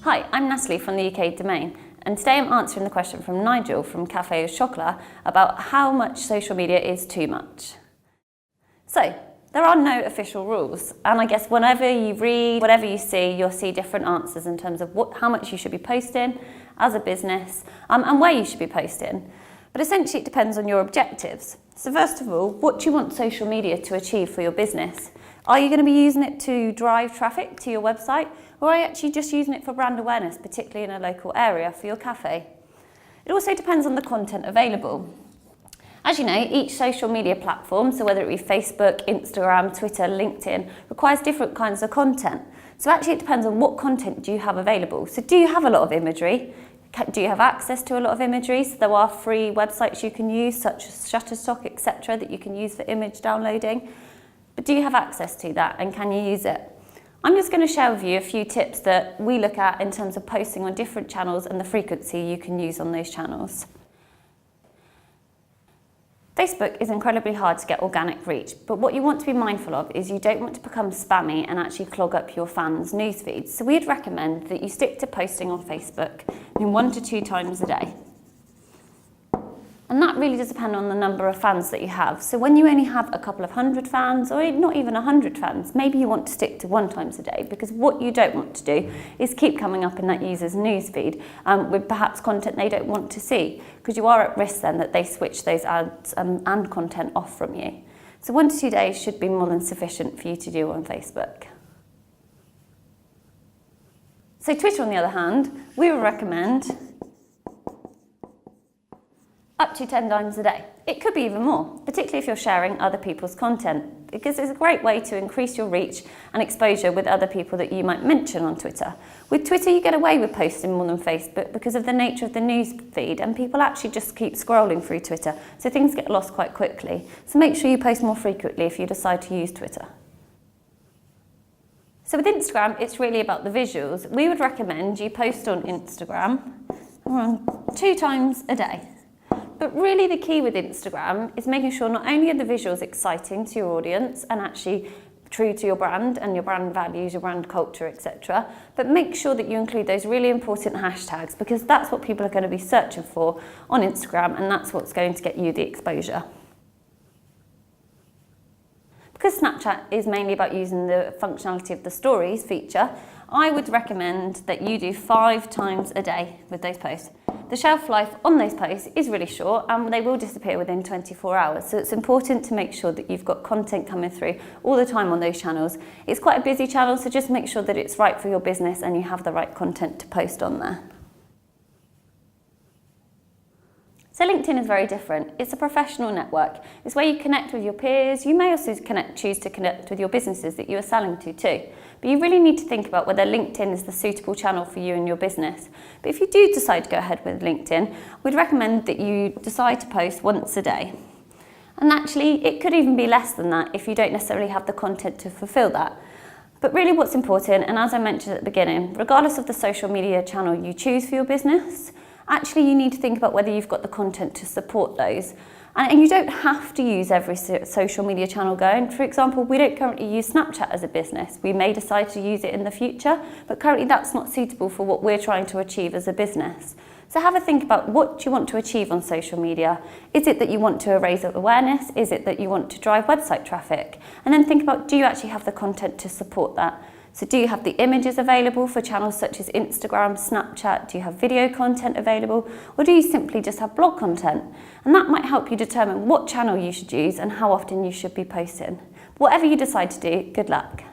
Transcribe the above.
Hi, I'm Natalie from the UK Domain, and today I'm answering the question from Nigel from Café Chocolat about how much social media is too much. So, there are no official rules, and I guess whenever you read, whatever you see, you'll see different answers in terms of how much you should be posting as a business and where you should be posting. But essentially it depends on your objectives. So first of all, what do you want social media to achieve for your business? Are you going to be using it to drive traffic to your website, or are you actually just using it for brand awareness, particularly in a local area for your cafe? It also depends on the content available. As you know, each social media platform, so whether it be Facebook, Instagram, Twitter, LinkedIn, requires different kinds of content. So actually it depends on what content do you have available. So do you have a lot of imagery? Do you have access to a lot of imagery? So there are free websites you can use, such as Shutterstock, etc., that you can use for image downloading. But do you have access to that, and can you use it? I'm just going to share with you a few tips that we look at in terms of posting on different channels and the frequency you can use on those channels. Facebook is incredibly hard to get organic reach, but what you want to be mindful of is you don't want to become spammy and actually clog up your fans' news feeds. So we'd recommend that you stick to posting on Facebook 1 to 2 times a day. And that really does depend on the number of fans that you have. So when you only have a couple of 100 fans, or not even 100 fans, maybe you want to stick to 1 times a day, because what you don't want to do is keep coming up in that user's newsfeed with perhaps content they don't want to see, because you are at risk then that they switch those ads and content off from you. So 1 to 2 days should be more than sufficient for you to do on Facebook. So Twitter, on the other hand, we would recommend up to 10 times a day. It could be even more, particularly if you're sharing other people's content, because it's a great way to increase your reach and exposure with other people that you might mention on Twitter. With Twitter, you get away with posting more than Facebook because of the nature of the news feed, and people actually just keep scrolling through Twitter, so things get lost quite quickly. So make sure you post more frequently if you decide to use Twitter. So with Instagram, it's really about the visuals. We would recommend you post on Instagram around 2 times a day. But really the key with Instagram is making sure not only are the visuals exciting to your audience and actually true to your brand and your brand values, your brand culture, etc., but make sure that you include those really important hashtags, because that's what people are going to be searching for on Instagram, and that's what's going to get you the exposure. Because Snapchat is mainly about using the functionality of the stories feature, I would recommend that you do 5 times a day with those posts. The shelf life on those posts is really short, and they will disappear within 24 hours. So it's important to make sure that you've got content coming through all the time on those channels. It's quite a busy channel, so just make sure that it's right for your business and you have the right content to post on there. So LinkedIn is very different. It's a professional network. It's where you connect with your peers. You may also choose to connect with your businesses that you are selling to too. But you really need to think about whether LinkedIn is the suitable channel for you and your business. But if you do decide to go ahead with LinkedIn, we'd recommend that you decide to post once a day. And actually, it could even be less than that if you don't necessarily have the content to fulfill that. But really what's important, and as I mentioned at the beginning, regardless of the social media channel you choose for your business, actually you need to think about whether you've got the content to support those. And you don't have to use every social media channel going. For example, we don't currently use Snapchat as a business. We may decide to use it in the future, but currently that's not suitable for what we're trying to achieve as a business. So have a think about what you want to achieve on social media. Is it that you want to raise awareness? Is it that you want to drive website traffic? And then think about, do you actually have the content to support that? So do you have the images available for channels such as Instagram, Snapchat? Do you have video content available? Or do you simply just have blog content? And that might help you determine what channel you should use and how often you should be posting. Whatever you decide to do, good luck.